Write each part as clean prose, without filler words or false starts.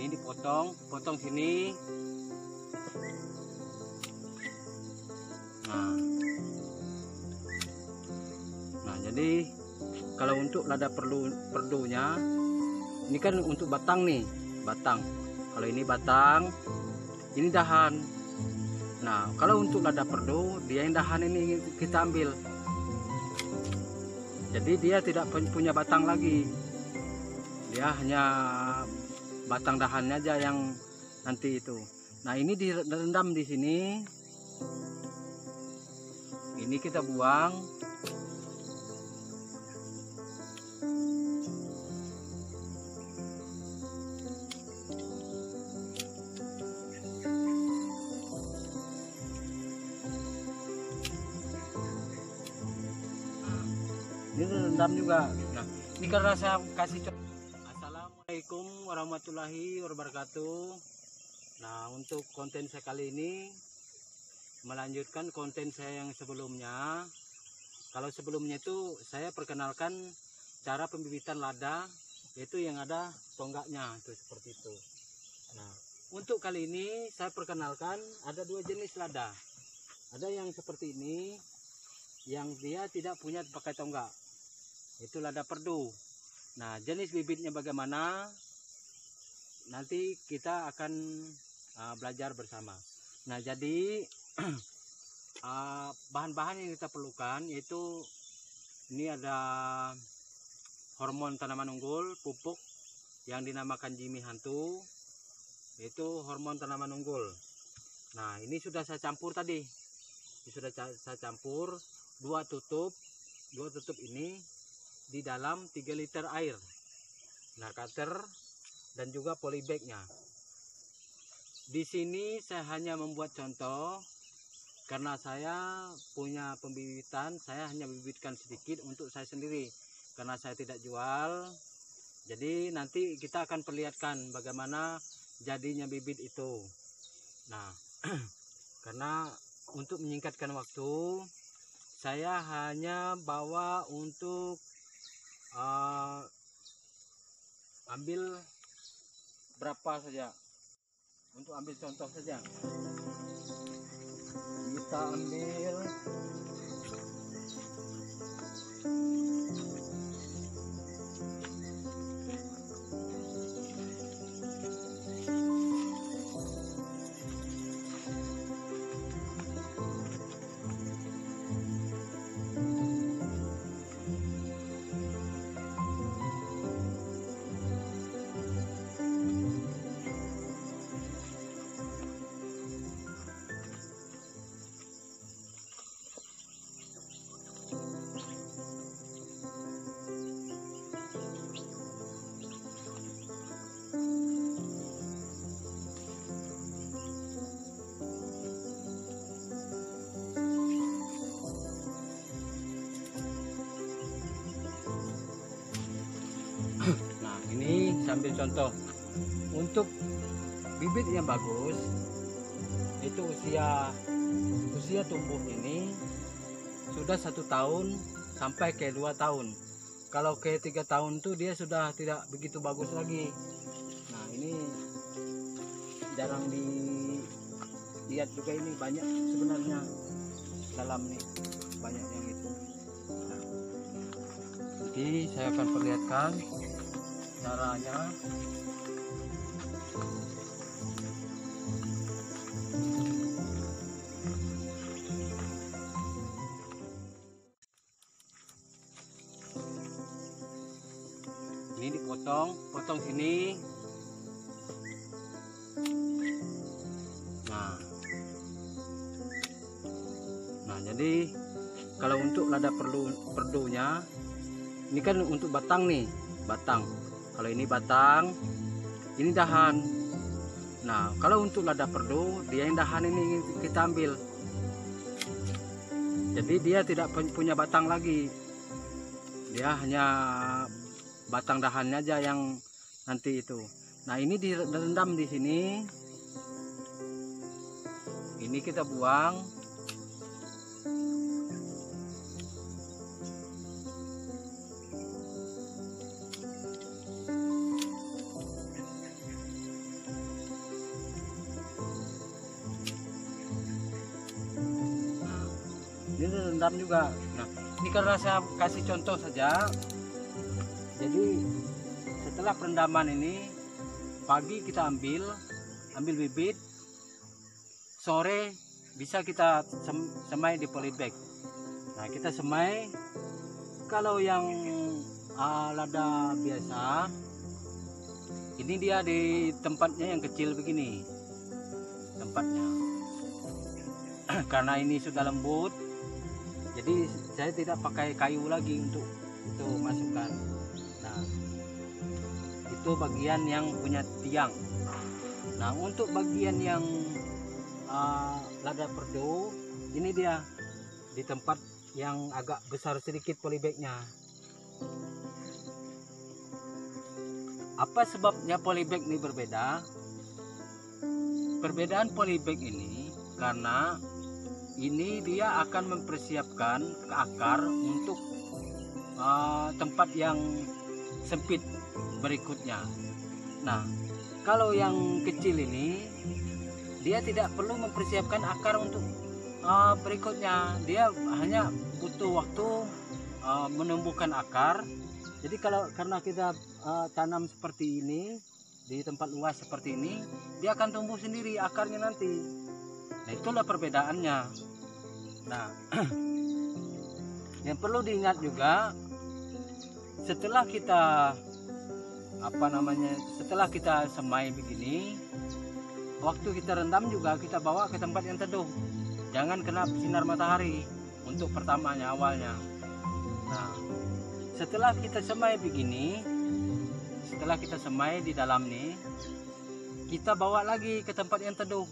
Ini potong sini. Nah, jadi kalau untuk lada perdunya, ini kan untuk batang nih, batang. Kalau ini batang, ini dahan. Nah, kalau untuk lada perdu, dia yang dahan ini kita ambil. Jadi dia tidak punya batang lagi. Dia hanya batang dahannya aja yang nanti itu. Nah, ini direndam di sini. Ini kita buang. Ini rendam juga. Nah, ini karena saya kasih contoh. Assalamualaikum warahmatullahi wabarakatuh. Nah, untuk konten saya kali ini melanjutkan konten saya yang sebelumnya. Kalau sebelumnya itu saya perkenalkan cara pembibitan lada, yaitu yang ada tonggaknya itu seperti itu. Nah, untuk kali ini saya perkenalkan ada dua jenis lada. Ada yang seperti ini, yang dia tidak punya pakai tonggak, itu lada perdu. Nah, jenis bibitnya bagaimana, nanti kita akan belajar bersama. Nah, jadi bahan-bahan yang kita perlukan yaitu ini ada hormon tanaman unggul, pupuk yang dinamakan Jimmy Hantu, yaitu hormon tanaman unggul. Nah, ini sudah saya campur tadi. Ini sudah saya campur dua tutup ini di dalam 3 liter air. Nah, cutter dan juga polybagnya. Di sini saya hanya membuat contoh karena saya punya pembibitan, saya hanya bibitkan sedikit untuk saya sendiri karena saya tidak jual. Jadi nanti kita akan perlihatkan bagaimana jadinya bibit itu. Nah, karena untuk menyingkatkan waktu, saya hanya bawa untuk ambil berapa saja, untuk ambil contoh saja. Kita ambil nah, ini sambil contoh. Untuk bibit yang bagus itu usia tumbuh ini sudah 1 tahun sampai ke 2 tahun. Kalau ke 3 tahun tuh dia sudah tidak begitu bagus lagi. Nah, ini jarang dilihat juga, ini banyak sebenarnya dalam nih, banyak yang itu. Nah, jadi saya akan perlihatkan caranya. Ini potong sini. Nah, jadi kalau untuk lada perdunya, ini kan untuk batang nih, batang. Kalau ini batang, ini dahan. Nah, kalau untuk lada perdu, dia yang dahan ini kita ambil. Jadi dia tidak punya batang lagi. Dia hanya batang dahannya aja yang nanti itu. Nah, ini direndam di sini. Ini kita buang. terendam juga. Nah, ini karena saya kasih contoh saja. Jadi setelah perendaman ini, pagi kita ambil bibit, sore bisa kita semai di polybag. Nah, kita semai. Kalau yang lada biasa, ini dia di tempatnya yang kecil begini tempatnya. Karena ini sudah lembut, jadi saya tidak pakai kayu lagi untuk itu masukkan. Nah, itu bagian yang punya tiang. Nah, untuk bagian yang lada perdo, ini dia di tempat yang agak besar sedikit polybagnya. Apa sebabnya polybag ini berbeda? Perbedaan polybag ini karena ini dia akan mempersiapkan ke akar untuk tempat yang sempit berikutnya. Nah, kalau yang kecil ini dia tidak perlu mempersiapkan akar untuk berikutnya. Dia hanya butuh waktu menumbuhkan akar. Jadi karena kita tanam seperti ini di tempat luas seperti ini, dia akan tumbuh sendiri akarnya nanti. Nah, itulah perbedaannya. Nah, yang perlu diingat juga, setelah kita setelah kita semai begini, waktu kita rendam juga kita bawa ke tempat yang teduh, jangan kena sinar matahari untuk pertamanya awalnya. Nah, setelah kita semai begini, setelah kita semai di dalam nih, kita bawa lagi ke tempat yang teduh.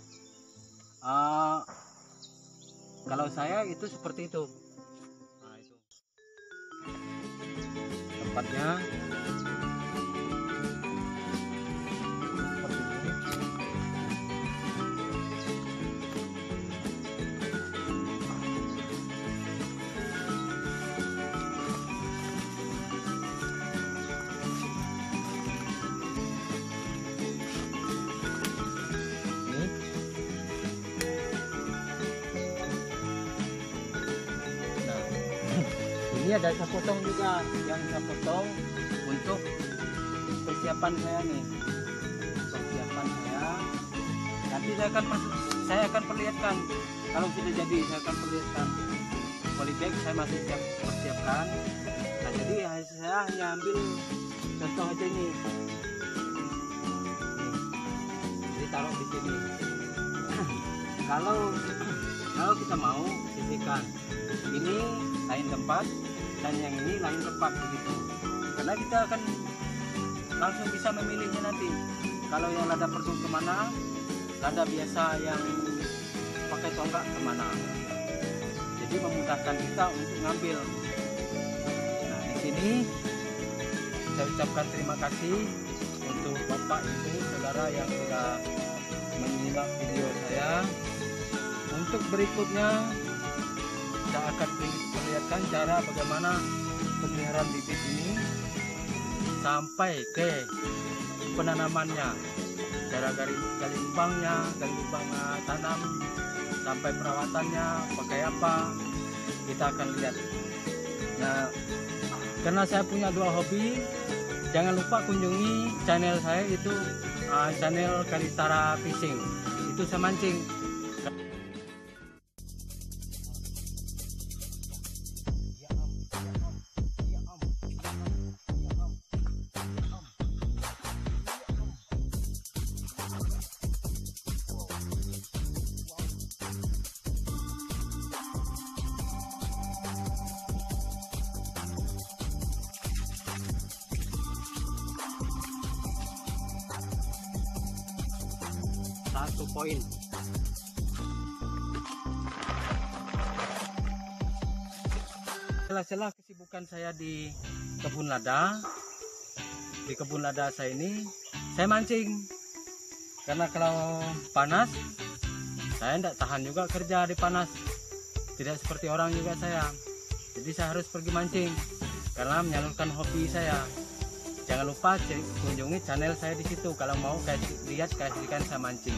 Kalau saya itu seperti itu. Nah, itu tempatnya. Ini ada saya potong juga, yang saya potong untuk persiapan saya nih. Persiapan saya. Nanti saya akan perlihatkan. Kalau sudah jadi saya akan perlihatkan. Polybag saya masih persiapkan. Nah, jadi saya hanya ambil contoh aja nih. Jadi taruh di sini. Kalau kita mau sisihkan, ini lain tempat dan yang ini lain tempat begitu. Karena kita akan langsung bisa memilihnya nanti. Kalau yang lada perdu kemana, lada biasa yang pakai tonggak kemana. Jadi memudahkan kita untuk ngambil. Nah, di sini saya ucapkan terima kasih untuk Bapak Ibu Saudara yang sudah menyimak video saya. Untuk berikutnya saya akan perlihatkan cara bagaimana pemeliharaan bibit ini sampai ke penanamannya, cara gali lubangnya, tanam, sampai perawatannya pakai apa, kita akan lihat. Nah, karena saya punya dua hobi, jangan lupa kunjungi channel saya, itu channel Kalitara Fishing. Itu saya mancing. Satu poin. Setelah kesibukan saya di kebun lada, saya ini saya mancing. Karena kalau panas, saya tidak tahan juga kerja di panas. Tidak seperti orang juga saya. Jadi saya harus pergi mancing karena menyalurkan hobi saya. Jangan lupa kunjungi channel saya di situ kalau mau lihat keasikan saya mancing.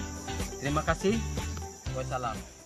Terima kasih. Wassalam.